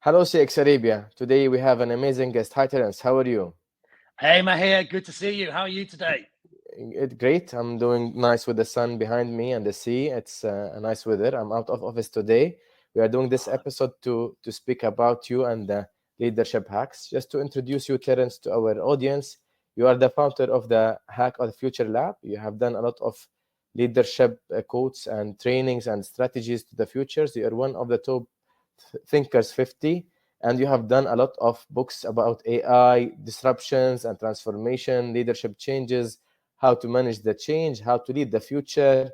Hello, CX Arabia. Today we have an amazing guest. Hi, Terrance. How are you? Hey, Mahir, good to see you. How are you today? Great. I'm doing nice with the sun behind me and the sea. It's a nice weather. I'm out of office today. We are doing this episode to speak about you and the leadership hacks. Just to introduce you, Terrance, to our audience, you are the founder of the Hack of the Future Lab. You have done a lot of leadership quotes and trainings and strategies to the futures. You are one of the top thinkers 50, and you have done a lot of books about AI disruptions and transformation, leadership changes, how to manage the change, how to lead the future,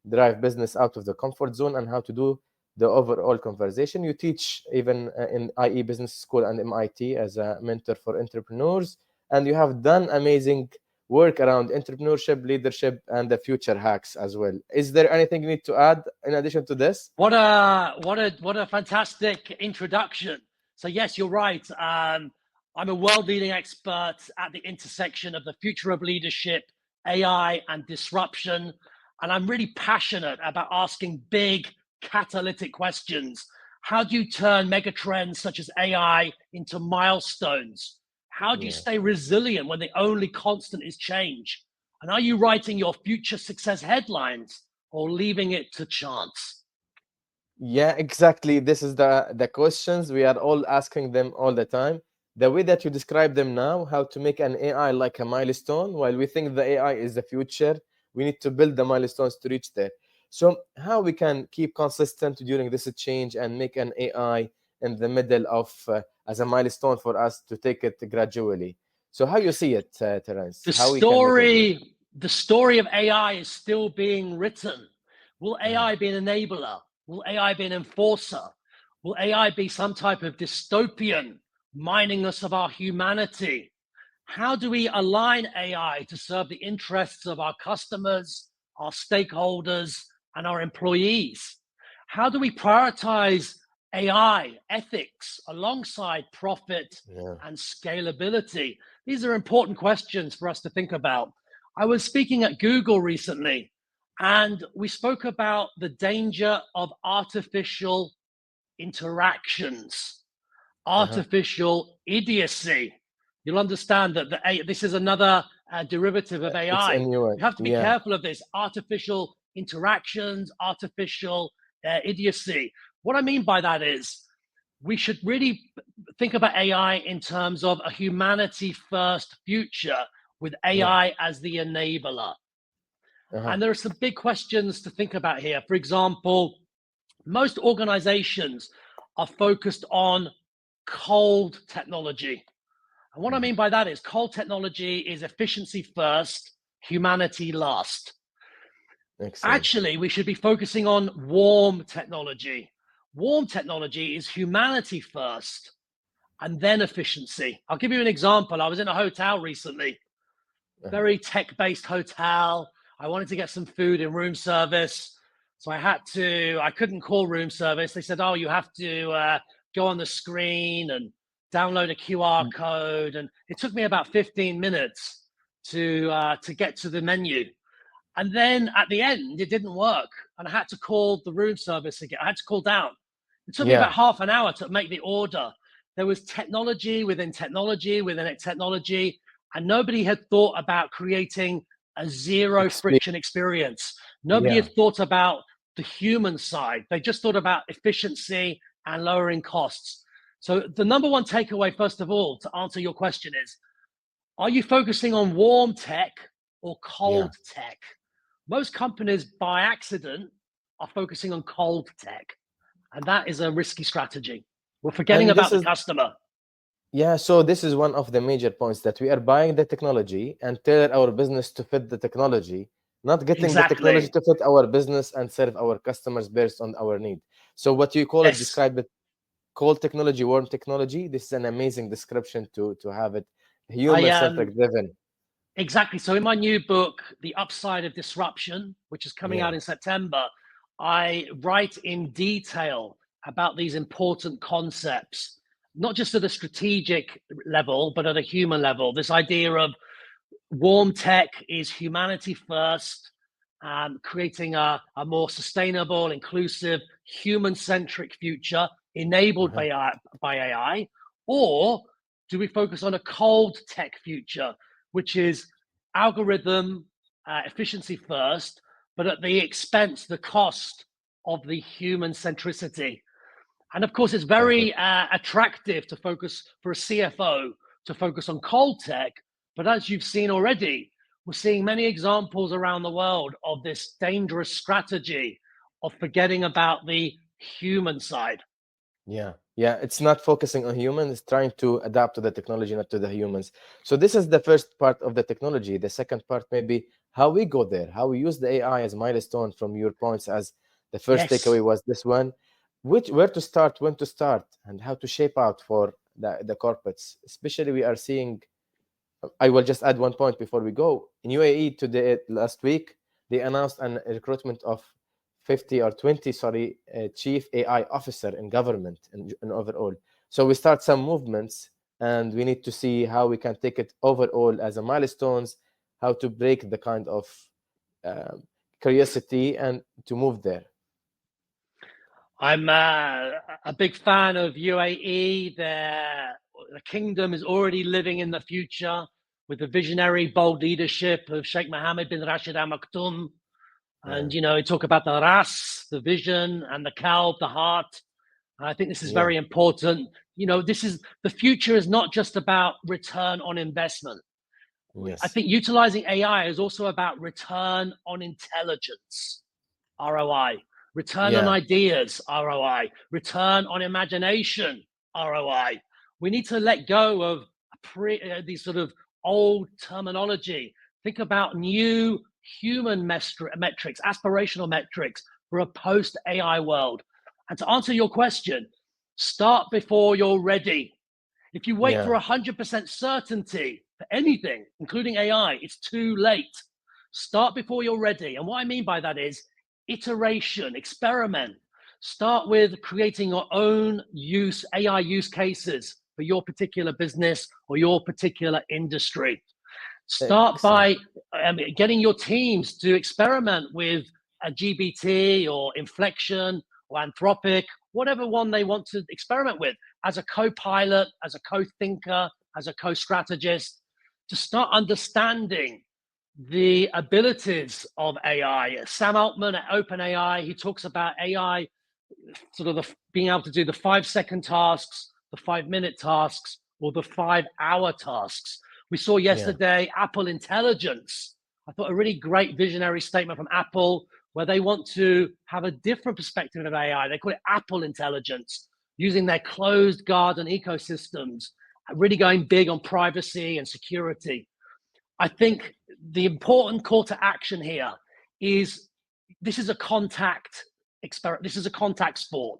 drive business out of the comfort zone, and how to do the overall conversation. You teach even in IE Business School and MIT as a mentor for entrepreneurs, and you have done amazing work around entrepreneurship, leadership, and the future hacks as well. Is there anything you need to add in addition to this? What a fantastic introduction. So yes, you're right. I'm a world-leading expert at the intersection of the future of leadership, AI, and disruption. And I'm really passionate about asking big catalytic questions. How do you turn megatrends such as AI into milestones? How do you stay resilient when the only constant is change? And are you writing your future success headlines or leaving it to chance? Yeah, exactly. This is the questions we are all asking them all the time. The way that you describe them now, how to make an AI like a milestone, while we think the AI is the future, we need to build the milestones to reach there. So how we can keep consistent during this change and make an AI in the middle of as a milestone for us to take it gradually. So how you see it, Terrance? The How we can make it? story of AI is still being written. Will Uh-huh. AI be an enabler? Will AI be an enforcer? Will AI be some type of dystopian mining us of our humanity? How do we align AI to serve the interests of our customers, our stakeholders, and our employees? How do we prioritize AI ethics alongside profit Yeah. and scalability? These are important questions for us to think about. I was speaking at Google recently, and we spoke about the danger of artificial interactions, Uh-huh. artificial idiocy. You'll understand that this is another derivative of It's a AI. new one. You have to be Yeah. careful of this artificial interactions, artificial idiocy. What I mean by that is we should really think about AI in terms of a humanity first future with Yeah. AI as the enabler. Uh-huh. And there are some big questions to think about here. For example, most organizations are focused on cold technology. And what I mean by that is cold technology is efficiency first, humanity last. Excellent. Actually, we should be focusing on warm technology. Warm technology is humanity first and then efficiency. I'll give you an example. I was in a hotel recently, Uh-huh. very tech-based hotel. I wanted to get some food in room service. So I couldn't call room service. They said, oh, you have to go on the screen and download a QR code. And it took me about 15 minutes to get to the menu. And then at the end, it didn't work. And I had to call the room service again. I had to call down. It took me Yeah. about half an hour to make the order. There was technology within technology within technology, and nobody had thought about creating a zero Experience. friction experience. Nobody Yeah. had thought about the human side. They just thought about efficiency and lowering costs. So the number one takeaway, first of all, to answer your question is, are you focusing on warm tech or Yeah. cold tech? Most companies by accident are focusing on cold tech, and that is a risky strategy. We're forgetting And this about the is, customer. yeah, so this is one of the major points that we are buying the technology and tailor our business to fit the technology, not getting the technology Exactly. to fit our business and serve our customers based on our need. So what you call it, Yes. describe it, cold technology, warm technology. This is an amazing description to have it I human-centric driven. Exactly. So in my new book, The Upside of Disruption, which is coming Yeah. out in September, I write in detail about these important concepts, not just at a strategic level, but at a human level. This idea of warm tech is humanity first, creating a more sustainable, inclusive, human-centric future. enabled by AI, or do we focus on a cold tech future, which is algorithm efficiency first, but at the expense, the cost of the human centricity? And of course, it's very attractive to focus for a CFO to focus on cold tech. But as you've seen already, we're seeing many examples around the world of this dangerous strategy of forgetting about the human side. Yeah, it's not focusing on humans, it's trying to adapt to the technology, not to the humans. So this is the first part of the technology. The second part, maybe how we go there, how we use the AI as milestone from your points, as the first takeaway was this one, where to start, when to start, and how to shape out for the corporates. Especially we are seeing, I will just add one point before we go. In UAE today, last week, they announced a recruitment of 20 chief AI officer in government and overall. So we start some movements, and we need to see how we can take it overall as a milestones, how to break the kind of curiosity and to move there. I'm a big fan of UAE. The kingdom is already living in the future with the visionary, bold leadership of Sheikh Mohammed bin Rashid Al Maktoum. And, you know, we talk about the ras, the vision, and the kalb, the heart. And I think this is very important. You know, the future is not just about return on investment. I think utilizing AI is also about return on intelligence, ROI, return on ideas, ROI, return on imagination, ROI. We need to let go of these sort of old terminology. Think about new human metrics, aspirational metrics for a post-AI world. And to answer your question, start before you're ready. If you wait for 100% certainty for anything, including AI, it's too late. Start before you're ready. And what I mean by that is iteration, experiment. Start with creating your own AI use cases for your particular business or your particular industry. Start by getting your teams to experiment with a GBT or Inflection or Anthropic, whatever one they want to experiment with, as a co-pilot, as a co-thinker, as a co-strategist, to start understanding the abilities of AI. Sam Altman at OpenAI, he talks about AI sort of being able to do the 5-second tasks, the 5-minute tasks, or the 5-hour tasks. We saw yesterday Apple Intelligence. I thought a really great visionary statement from Apple, where they want to have a different perspective of AI. They call it Apple Intelligence, using their closed garden ecosystems, really going big on privacy and security. I think the important call to action here is this is a contact experiment. This is a contact sport.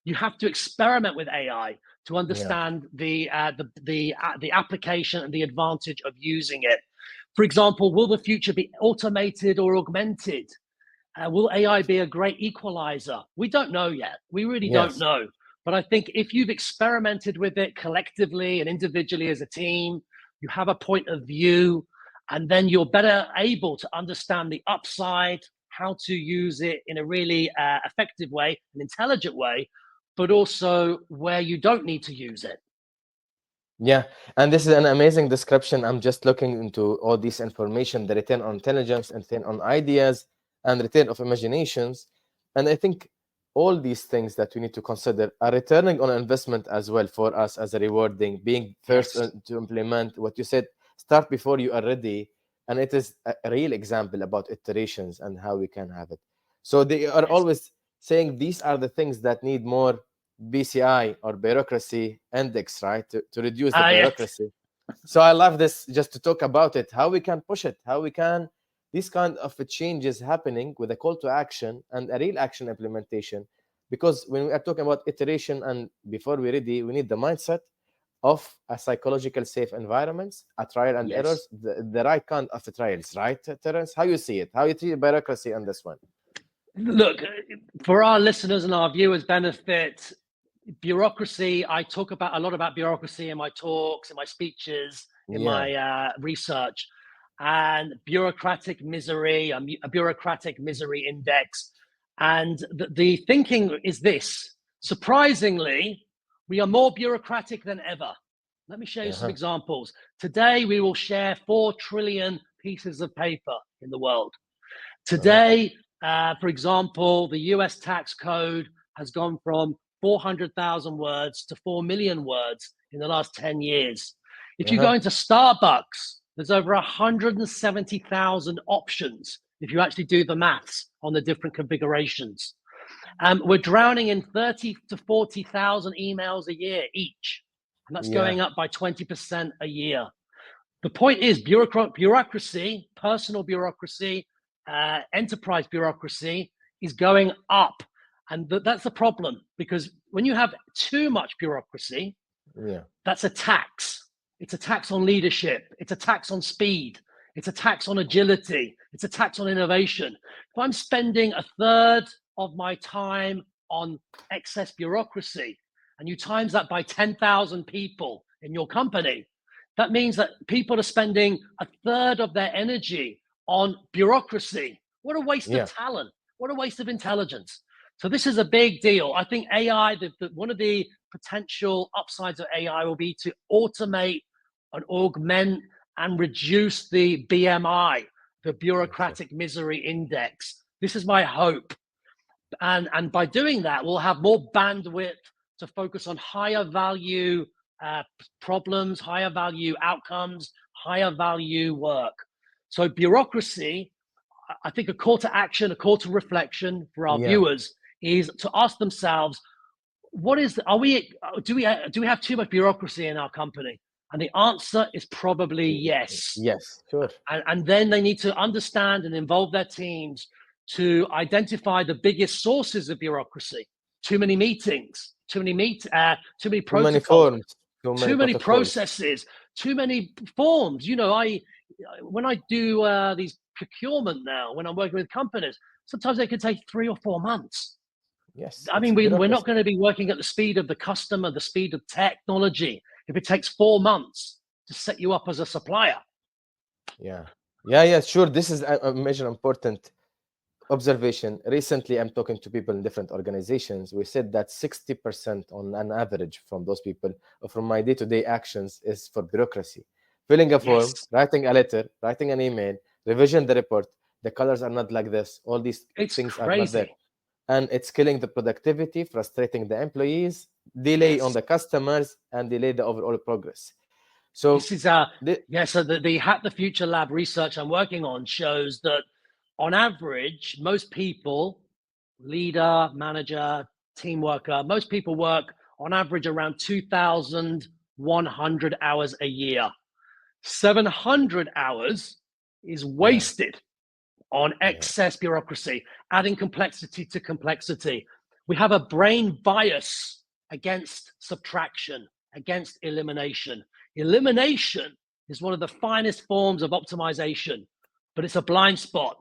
You have to experiment with AI to understand the application and the advantage of using it. For example, will the future be automated or augmented? Will AI be a great equalizer? We don't know yet. We really don't know. But I think if you've experimented with it collectively and individually as a team, you have a point of view, and then you're better able to understand the upside, how to use it in a really effective way, an intelligent way, but also where you don't need to use it. Yeah, and this is an amazing description. I'm just looking into all this information, the return on intelligence and return on ideas and return of imaginations. And I think all these things that we need to consider are returning on investment as well for us as a rewarding, being first to implement what you said, start before you are ready. And it is a real example about iterations and how we can have it. So they are always saying these are the things that need more BCI or bureaucracy index, right? To reduce the bureaucracy. So I love this, just to talk about it, how we can push it, how we can, these kind of changes happening with a call to action and a real action implementation. Because when we are talking about iteration and before we're ready, we need the mindset of a psychological safe environments, a trial and errors, the right kind of trials, right, Terrance? How you see it? How you treat bureaucracy on this one? Look, for our listeners and our viewers' benefit, bureaucracy, I talk about a lot about bureaucracy in my talks, in my speeches, in my research, and bureaucratic misery, a bureaucratic misery index. And the thinking is this. Surprisingly, we are more bureaucratic than ever. Let me show you some examples. Today, we will share 4 trillion pieces of paper in the world. Today, for example, the US tax code has gone from 400,000 words to 4 million words in the last 10 years. If you go into Starbucks, there's over 170,000 options if you actually do the maths on the different configurations. We're drowning in 30 to 40,000 emails a year each, and that's going up by 20% a year. The point is bureaucracy, personal bureaucracy, enterprise bureaucracy is going up. And that's the problem, because when you have too much bureaucracy, that's a tax. It's a tax on leadership. It's a tax on speed. It's a tax on agility. It's a tax on innovation. If I'm spending a third of my time on excess bureaucracy, and you times that by 10,000 people in your company, that means that people are spending a third of their energy on bureaucracy. What a waste of talent. What a waste of intelligence. So this is a big deal. I think AI, one of the potential upsides of AI will be to automate and augment and reduce the BMI, the bureaucratic misery index. This is my hope. And by doing that, we'll have more bandwidth to focus on higher value problems, higher value outcomes, higher value work. So bureaucracy, I think a call to action, a call to reflection for our viewers is to ask themselves, do we have too much bureaucracy in our company? And the answer is probably yes. Yes, sure. And then they need to understand and involve their teams to identify the biggest sources of bureaucracy. Too many meetings, too many protocols, too many processes, too many forms. You know, when I do these procurement now, when I'm working with companies, sometimes they can take 3 or 4 months. Yes. I mean, we're not going to be working at the speed of the customer, the speed of technology, if it takes 4 months to set you up as a supplier. Yeah, sure. This is a major important observation. Recently, I'm talking to people in different organizations. We said that 60% on an average from those people, from my day-to-day actions, is for bureaucracy. Filling a form, writing a letter, writing an email, revision the report. The colors are not like this. All these things are not there. And it's killing the productivity, frustrating the employees, delay on the customers, and delay the overall progress. So this is so the Hack the Future Lab research I'm working on shows that on average, most people, leader, manager, team worker, most people work on average around 2,100 hours a year. 700 hours is wasted on excess bureaucracy, adding complexity to complexity. We have a brain bias against subtraction, against elimination. Elimination is one of the finest forms of optimization, but it's a blind spot.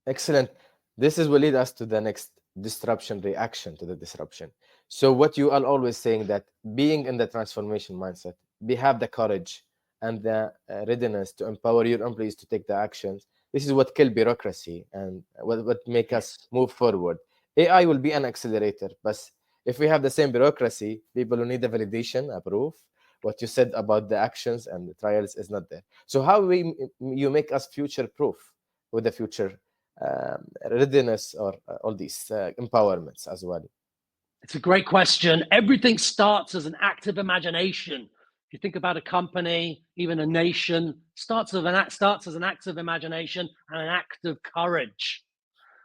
Excellent. This will lead us to the next disruption reaction to the disruption. So what you are always saying, that being in the transformation mindset, have the courage and the readiness to empower your employees to take the actions. This is what kills bureaucracy and what make us move forward. AI will be an accelerator, but if we have the same bureaucracy, people who need the validation, a proof, what you said about the actions and the trials is not there. So how you make us future-proof with the future readiness or all these empowerments as well? It's a great question. Everything starts as an active imagination. If you think about a company, even a nation, starts as an active imagination and an act of courage.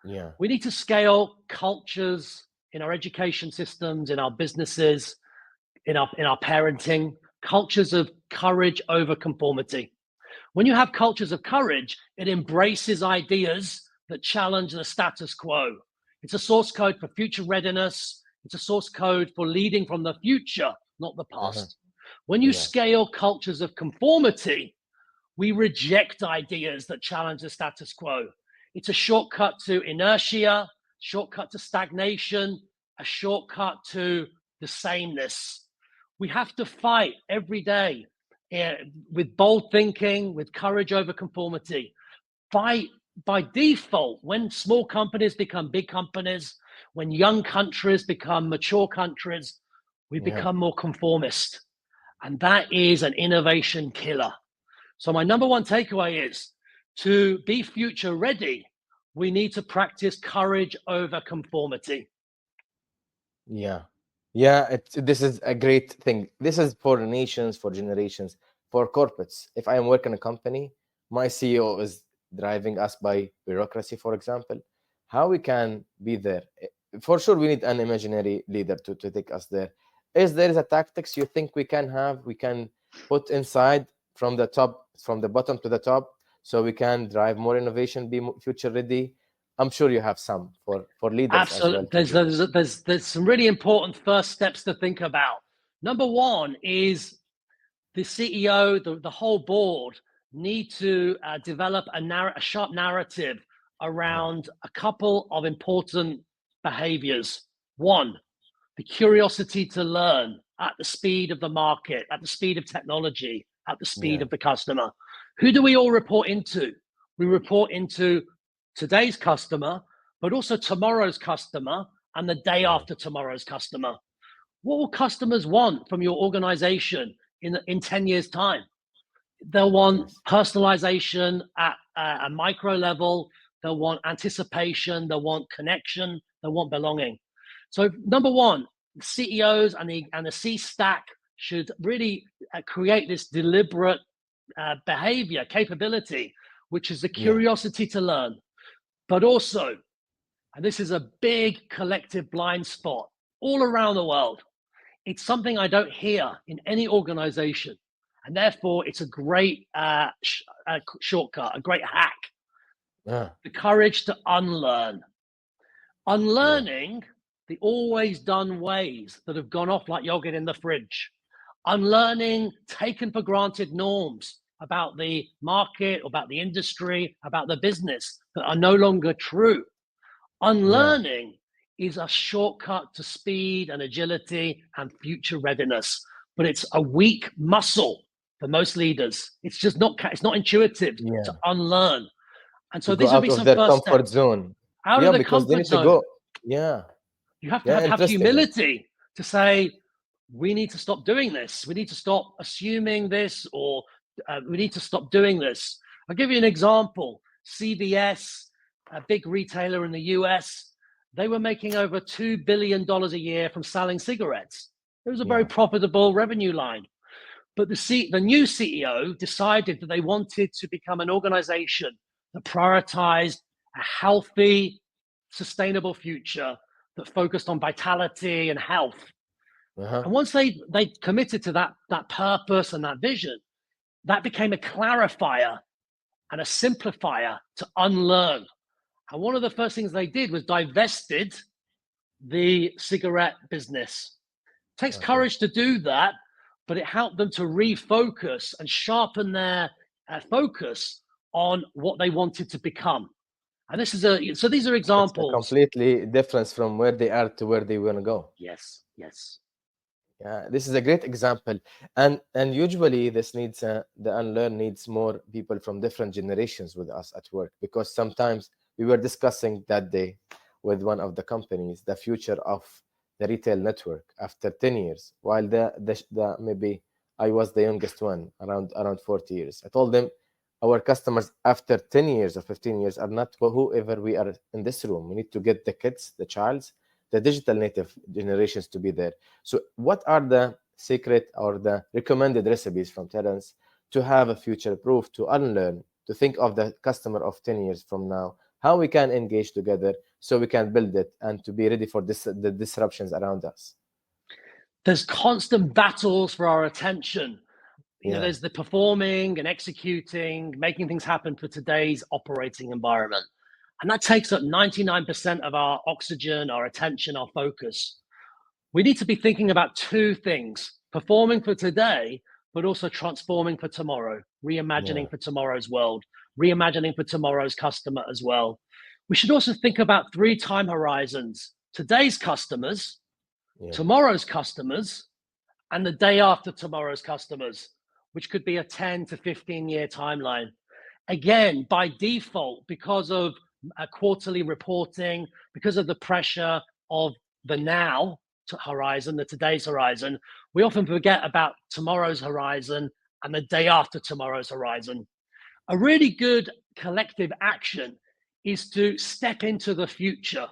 Yeah. We need to scale cultures in our education systems, in our businesses, in our parenting, cultures of courage over conformity. When you have cultures of courage, it embraces ideas that challenge the status quo. It's a source code for future readiness. It's a source code for leading from the future, not the past. When you scale cultures of conformity, we reject ideas that challenge the status quo. It's a shortcut to inertia, shortcut to stagnation, a shortcut to the sameness. We have to fight every day with bold thinking, with courage over conformity. By default, when small companies become big companies, When young countries become mature countries, we become more conformist. And that is an innovation killer. So my number one takeaway is to be future ready, we need to practice courage over conformity. Yeah. This is a great thing. This is for nations, for generations, for corporates. If I am working in a company, my CEO is driving us by bureaucracy, for example, how we can be there. For sure, we need an imaginary leader to take us there. Is there a tactics you think we can put inside from the top, from the bottom to the top, so we can drive more innovation, be future ready? I'm sure you have some for leaders. Absolutely. As well. There's some really important first steps to think about. Number one is the CEO, the whole board need to develop a sharp narrative around a couple of important behaviors. One, the curiosity to learn at the speed of the market, at the speed of technology, at the speed of the customer. Who do we all report into? We report into today's customer, but also tomorrow's customer and the day after tomorrow's customer. What will customers want from your organization in 10 years' time? They'll want personalization at a micro level. They'll want anticipation. They'll want connection. They'll want belonging. So number one, CEOs and the C stack should really create this deliberate behavior capability, which is the curiosity to learn. But also, and this is a big collective blind spot all around the world, it's something I don't hear in any organization. And therefore, it's a great shortcut, a great hack. The courage to unlearn. Unlearning the always done ways that have gone off like yogurt in the fridge. Unlearning taken for granted norms about the market, about the industry, about the business that are no longer true. Unlearning is a shortcut to speed and agility and future readiness, but it's a weak muscle for most leaders. It's just not intuitive to unlearn. And so these will be some first comfort steps. zone. Out of the comfort zone. You have to have humility to say, we need to stop doing this. We need to stop assuming this, or we need to stop doing this. I'll give you an example. CVS, a big retailer in the US, they were making over $2 billion a year from selling cigarettes. It was a very profitable revenue line. But the new CEO decided that they wanted to become an organization that prioritized a healthy, sustainable future that focused on vitality and health. And once they committed to that purpose and that vision, that became a clarifier and a simplifier to unlearn. And one of the first things they did was divested the cigarette business. It takes courage to do that, but it helped them to refocus and sharpen their focus on what they wanted to become. And this is so these are examples. It's a completely difference from where they are to where they want to go. Yes. Yeah, this is a great example. And usually this needs, the unlearn needs more people from different generations with us at work, because sometimes we were discussing that day with one of the companies, the future of the retail network after 10 years, while the maybe I was the youngest one, around 40 years. I told them, our customers after 10 years or 15 years are not whoever we are in this room. We need to get the kids, the childs, the digital native generations to be there. So what are the secret or the recommended recipes from Terrance to have a future proof, to unlearn, to think of the customer of 10 years from now, how we can engage together so we can build it and to be ready for the disruptions around us? There's constant battles for our attention. You know, there's the performing and executing, making things happen for today's operating environment. And that takes up 99% of our oxygen, our attention, our focus. We need to be thinking about two things: performing for today, but also transforming for tomorrow, reimagining for tomorrow's world, reimagining for tomorrow's customer as well. We should also think about 3 time horizons: today's customers, tomorrow's customers, and the day after tomorrow's customers, which could be a 10 to 15 year timeline. Again, by default, because of quarterly reporting, because of the pressure of the now horizon, the today's horizon, we often forget about tomorrow's horizon and the day after tomorrow's horizon. A really good collective action is to step into the future,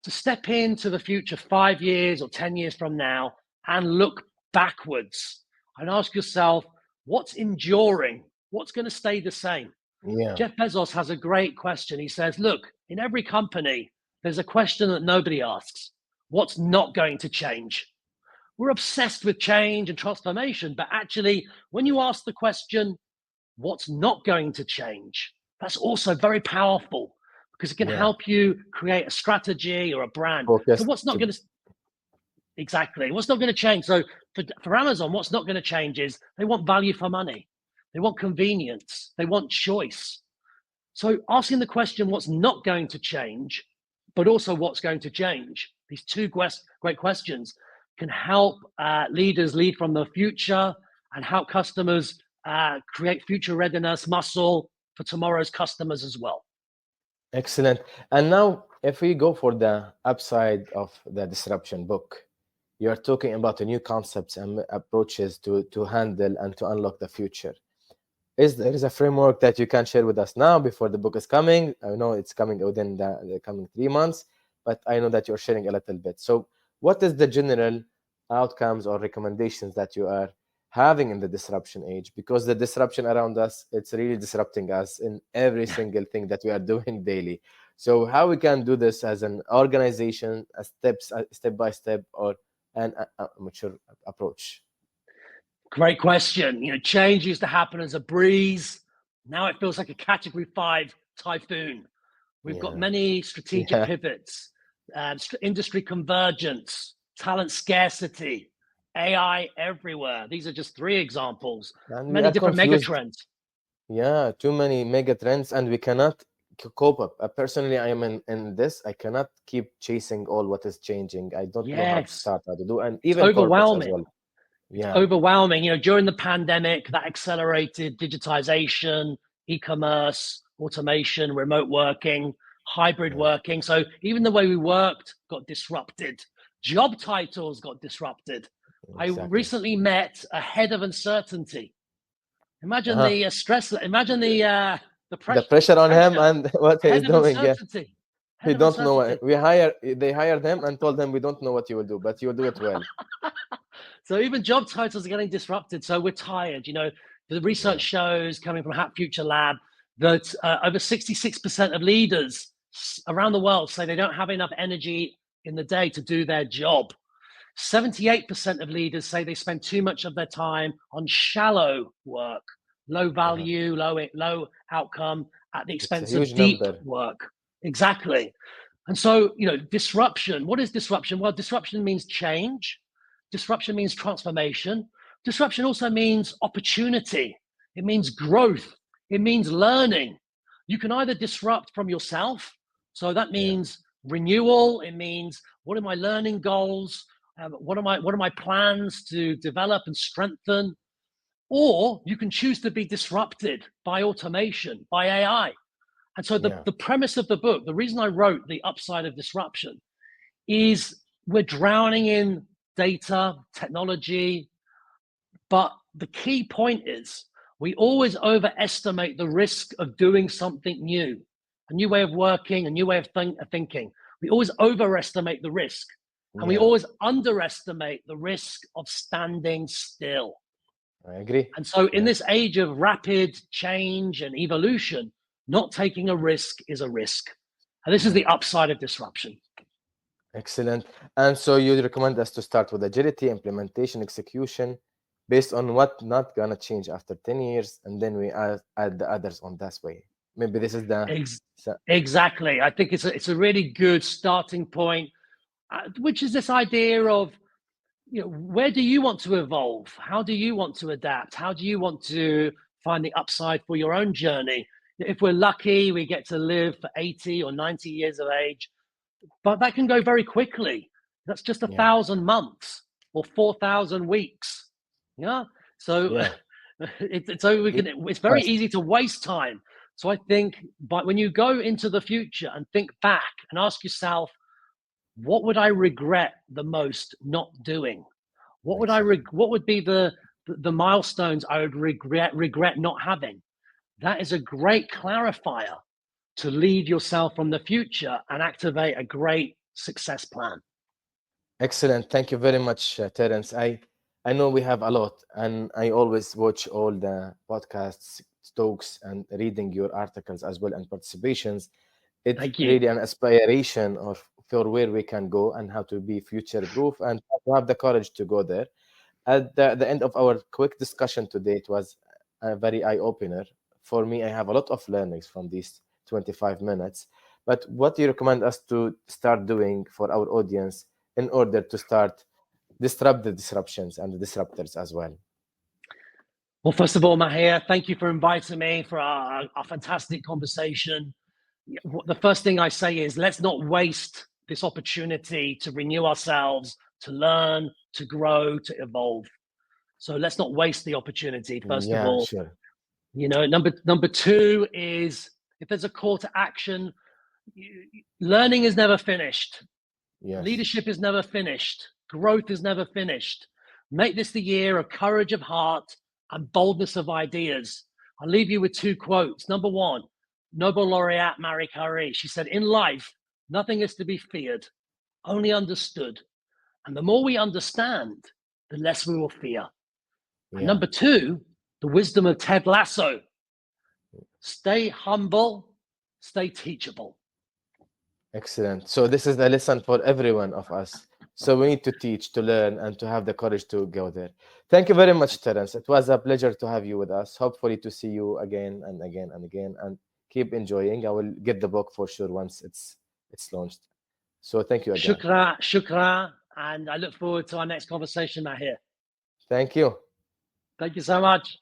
5 years or 10 years from now, and look backwards and ask yourself, what's enduring? What's going to stay the same? Yeah. Jeff Bezos has a great question. He says, look, in every company, there's a question that nobody asks. What's not going to change? We're obsessed with change and transformation, but actually, when you ask the question, what's not going to change? That's also very powerful because it can help you create a strategy or a brand. So what's not going to, exactly, what's not going to change? So for Amazon, what's not going to change is they want value for money. They want convenience. They want choice. So asking the question, what's not going to change, but also what's going to change, these two great questions can help leaders lead from the future and help customers create future readiness muscle for tomorrow's customers as well. Excellent. And now, if we go for the upside of the disruption book, you are talking about the new concepts and approaches to handle and to unlock the future. There is a framework that you can share with us now before the book is coming? I know it's coming within the coming 3 months, but I know that you're sharing a little bit. So what is the general outcomes or recommendations that you are having in the disruption age? Because the disruption around us, it's really disrupting us in every single thing that we are doing daily. So how we can do this as an organization, step by step, or an mature approach? Great question. Change used to happen as a breeze. Now it feels like a Category 5 typhoon. We've got many strategic pivots, industry convergence, talent scarcity, AI everywhere. These are just 3 examples. And many different megatrends. Yeah, too many megatrends, and we cannot cope up. Personally, I am in this. I cannot keep chasing all what is changing. I don't know how to start, how to do, and even overwhelming. As well. Yeah, overwhelming. During the pandemic, that accelerated digitization, e-commerce, automation, remote working, hybrid working. So even the way we worked got disrupted. Job titles got disrupted. Exactly. I recently met a head of uncertainty. Imagine the stress. Imagine the pressure on him and what he's doing. Yeah. He don't know. They hired him and told him, we don't know what you will do, but you will do it well. So even job titles are getting disrupted. So we're tired. The research shows coming from Hat Future Lab that over 66% of leaders around the world say they don't have enough energy in the day to do their job. 78% of leaders say they spend too much of their time on shallow work, low value, low outcome at the expense of deep work. Exactly. And so, disruption. What is disruption? Well, disruption means change. Disruption means transformation. Disruption also means opportunity. It means growth. It means learning. You can either disrupt from yourself. So that means renewal. It means, what are my learning goals? What are my plans to develop and strengthen? Or you can choose to be disrupted by automation, by AI. And so the premise of the book, the reason I wrote The Upside of Disruption, is we're drowning in data, technology, but the key point is we always overestimate the risk of doing something new, a new way of working, a new way of thinking. We always overestimate the risk, and we always underestimate the risk of standing still. I agree. And so in this age of rapid change and evolution, not taking a risk is a risk. And this is the upside of disruption. Excellent. And so you recommend us to start with agility, implementation, execution, based on what not going to change after 10 years, and then we add the others on that way. Maybe this is the... Exactly. I think it's a really good starting point, which is this idea of, where do you want to evolve? How do you want to adapt? How do you want to find the upside for your own journey? If we're lucky, we get to live for 80 or 90 years of age, but that can go very quickly. That's just 1,000 months or 4,000 weeks. So it's very easy to waste time. So I think, but when you go into the future and think back and ask yourself, what would I regret the most not doing? What would what would be the milestones I would regret not having? That is a great clarifier to lead yourself from the future and activate a great success plan. Excellent. Thank you very much, Terrance. I know we have a lot, and I always watch all the podcasts, talks, and reading your articles as well and participations. It's Thank you. really an aspiration of for where we can go and how to be future proof and to have the courage to go there. At the end of our quick discussion today, it was a very eye opener for me. I have a lot of learnings from these 25 minutes. But what do you recommend us to start doing for our audience in order to start disrupt the disruptions and the disruptors as well? Well, first of all, Mahir, thank you for inviting me for our fantastic conversation. The first thing I say is let's not waste this opportunity to renew ourselves, to learn, to grow, to evolve. So let's not waste the opportunity, first of all. Sure. You know, number two is if there's a call to action, learning is never finished. Yes. Leadership is never finished. Growth is never finished. Make this the year of courage of heart and boldness of ideas. I'll leave you with two quotes. Number one, Nobel laureate Marie Curie. She said, in life, nothing is to be feared, only understood. And the more we understand, the less we will fear. And number two, the wisdom of Ted Lasso. Stay humble, stay teachable. Excellent. So this is the lesson for every one of us. So we need to teach, to learn, and to have the courage to go there. Thank you very much, Terrance. It was a pleasure to have you with us. Hopefully to see you again and again and again. And keep enjoying. I will get the book for sure once it's launched. So thank you again. Shukra. And I look forward to our next conversation, Mahir. Thank you. Thank you so much.